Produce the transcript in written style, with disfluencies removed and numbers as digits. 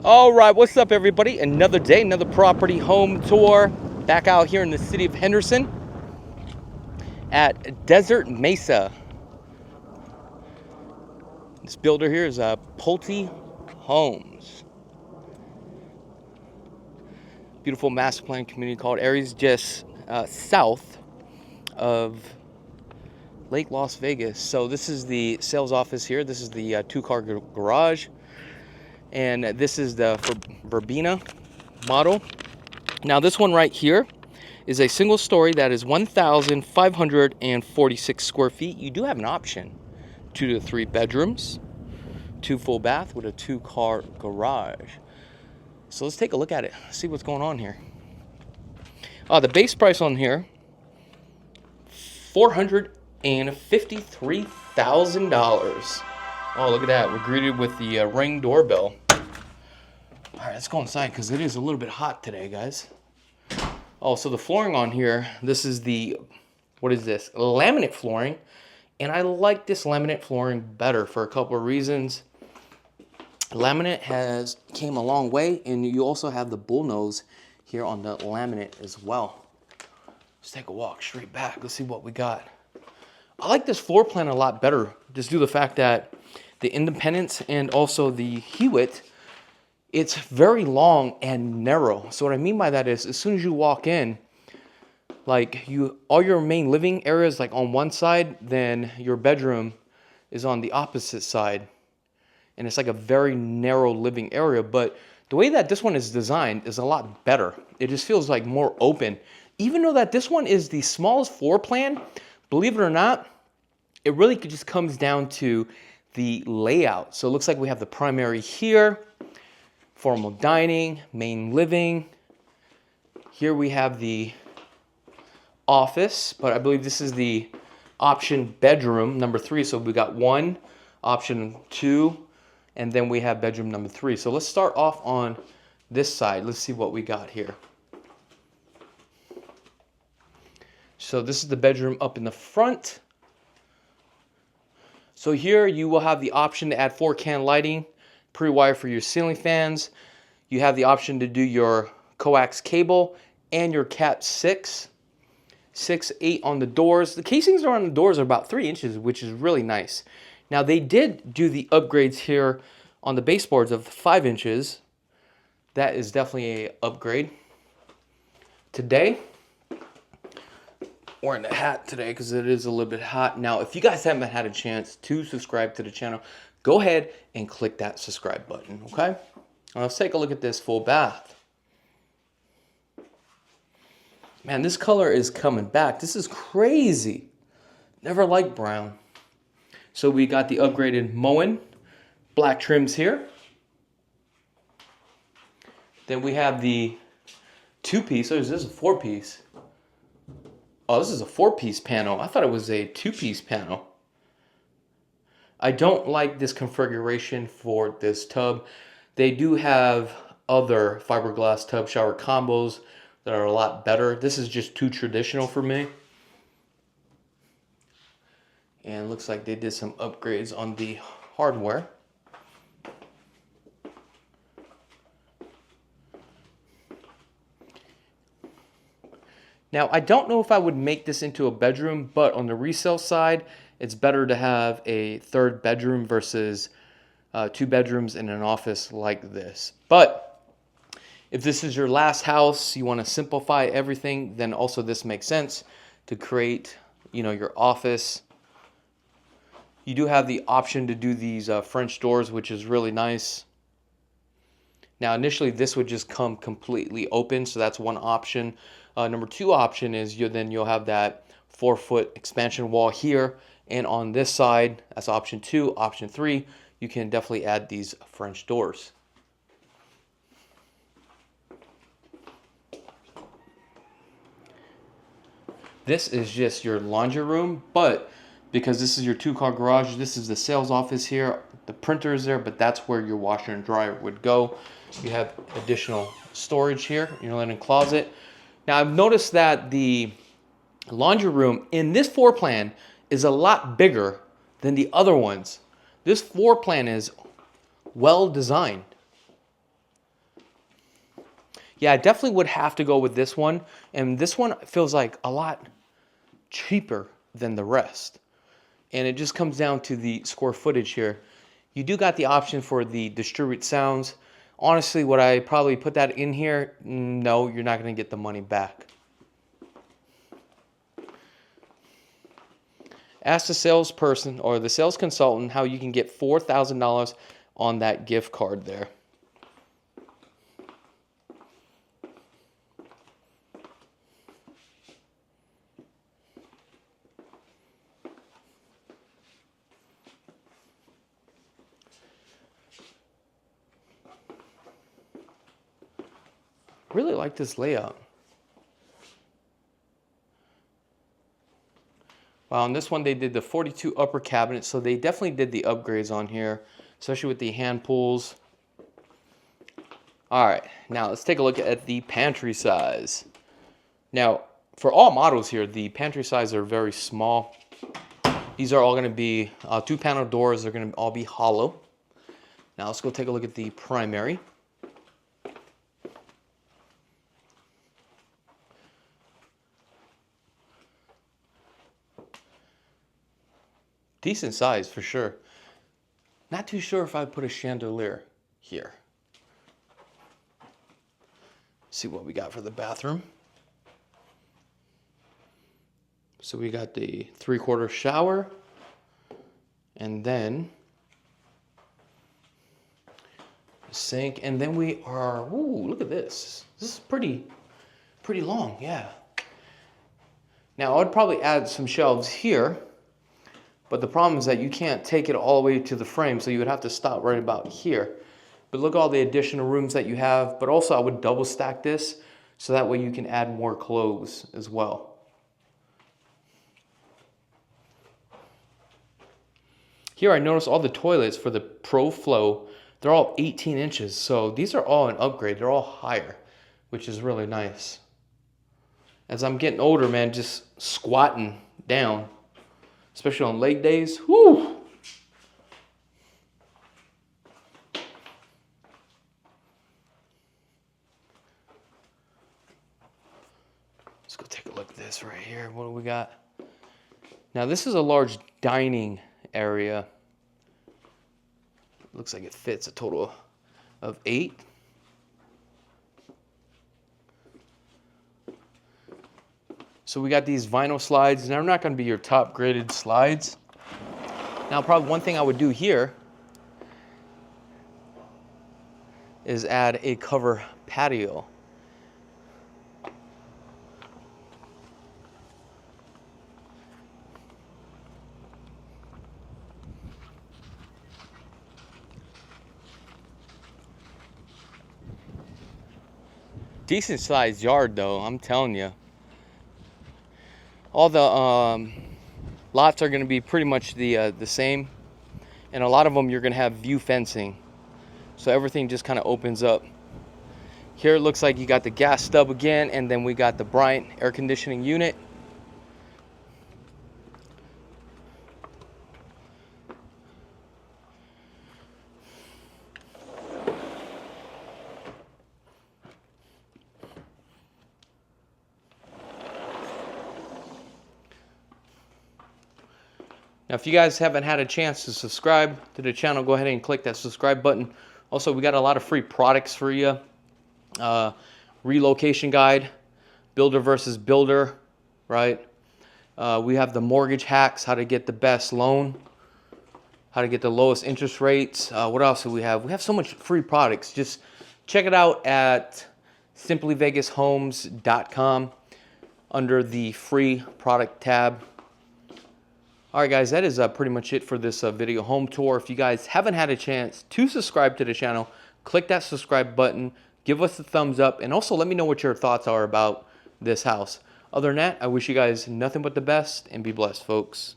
All right, what's up, everybody? Another day, another property home tour. Back out here in the city of Henderson at Desert Mesa. This builder here is Pulte Homes. Beautiful master plan community called Aries, just south of Lake Las Vegas. So this is the sales office here. This is the two-car garage, and this is the Verbena model. Now this one right here is a single story that is 1,546 square feet. You do have an option, 2 to 3 bedrooms, 2 full bath with a 2-car garage. So let's take a look at it, see what's going on here. The base price on here, $453,000. Oh, look at that. We're greeted with the Ring doorbell. All right, let's go inside because it is a little bit hot today, guys. Oh, so the flooring on here, this is the, what is this? Laminate flooring. And I like this laminate flooring better for a couple of reasons. Laminate came a long way, and you also have the bullnose here on the laminate as well. Let's take a walk straight back. Let's see what we got. I like this floor plan a lot better, just due to the fact that the independence and also the Hewitt, it's very long and narrow. So what I mean by that is, as soon as you walk in, like all your main living areas like on one side, then your bedroom is on the opposite side. And it's like a very narrow living area. But the way that this one is designed is a lot better. It just feels like more open. Even though that this one is the smallest floor plan, believe it or not, it really just comes down to the layout. So it looks like we have the primary here, formal dining, main living. Here we have the office, but I believe this is the option bedroom number 3. So we got 1, option 2, and then we have bedroom number 3. So let's start off on this side. Let's see what we got here. So this is the bedroom up in the front. So here you will have the option to add 4-can lighting, pre-wire for your ceiling fans. You have the option to do your coax cable and your Cat 6, 8 on the doors. The casings on the doors are about 3 inches, which is really nice. Now they did do the upgrades here on the baseboards of 5 inches. That is definitely an upgrade. Today, wearing the hat today because it is a little bit hot. Now, if you guys haven't had a chance to subscribe to the channel, go ahead and click that subscribe button, okay? Now, let's take a look at this full bath. Man, this color is coming back. This is crazy. Never liked brown. So we got the upgraded Moen black trims here. Then we have the 2-piece. Oh, this is a 4-piece. Oh, this is a 4-piece panel. I thought it was a 2-piece panel. I don't like this configuration for this tub. They do have other fiberglass tub shower combos that are a lot better. This is just too traditional for me. And it looks like they did some upgrades on the hardware. Now, I don't know if I would make this into a bedroom, but on the resale side, it's better to have a 3rd bedroom versus 2 bedrooms in an office like this. But if this is your last house, you want to simplify everything, then also this makes sense to create, your office. You do have the option to do these French doors, which is really nice. Now, initially, this would just come completely open, so that's one option. Number 2 option is you'll have that 4-foot expansion wall here, and on this side, that's option 2. Option 3, you can definitely add these French doors. This is just your laundry room, but because this is your 2-car garage, this is the sales office here. The printer is there, but that's where your washer and dryer would go. You have additional storage here, your linen closet. Now, I've noticed that the laundry room in this floor plan is a lot bigger than the other ones. This floor plan is well designed. Yeah, I definitely would have to go with this one. And this one feels like a lot cheaper than the rest. And it just comes down to the square footage here. You do got the option for the distribute sounds. Honestly, would I probably put that in here? No, you're not going to get the money back. Ask the salesperson or the sales consultant how you can get $4,000 on that gift card there. Really like this layout. Wow, on this one they did the 42 upper cabinets, so they definitely did the upgrades on here, especially with the hand pulls. All right, now let's take a look at the pantry size. Now, for all models here, the pantry size are very small. These are all going to be 2-panel doors. They're going to all be hollow. Now let's go take a look at the primary. Decent size for sure. Not too sure if I'd put a chandelier here. See what we got for the bathroom. So we got the 3/4 shower, and then a sink, and then we are, ooh, look at this. This is pretty long, yeah. Now I would probably add some shelves here. But the problem is that you can't take it all the way to the frame, so you would have to stop right about here. But look at all the additional rooms that you have. But also I would double stack this, so that way you can add more clothes as well. Here I notice all the toilets for the Pro Flow, they're all 18 inches. So these are all an upgrade. They're all higher, which is really nice. As I'm getting older, man, just squatting down, especially on leg days, whoo! Let's go take a look at this right here. What do we got? Now this is a large dining area. Looks like it fits a total of 8. So we got these vinyl slides, and they're not going to be your top graded slides. Now probably one thing I would do here is add a cover patio. Decent sized yard though, I'm telling you. All the lots are going to be pretty much the same, and a lot of them you're going to have view fencing, so everything just kind of opens up. Here it looks like you got the gas stub again, and then we got the Bryant air conditioning unit. Now, if you guys haven't had a chance to subscribe to the channel, go ahead and click that subscribe button. Also, we got a lot of free products for you. Relocation guide, builder versus builder, right? We have the mortgage hacks, how to get the best loan, how to get the lowest interest rates. What else do we have? We have so much free products. Just check it out at simplyvegashomes.com under the free product tab. All right, guys, that is pretty much it for this video home tour. If you guys haven't had a chance to subscribe to the channel, click that subscribe button, give us a thumbs up, and also let me know what your thoughts are about this house. Other than that, I wish you guys nothing but the best, and be blessed, folks.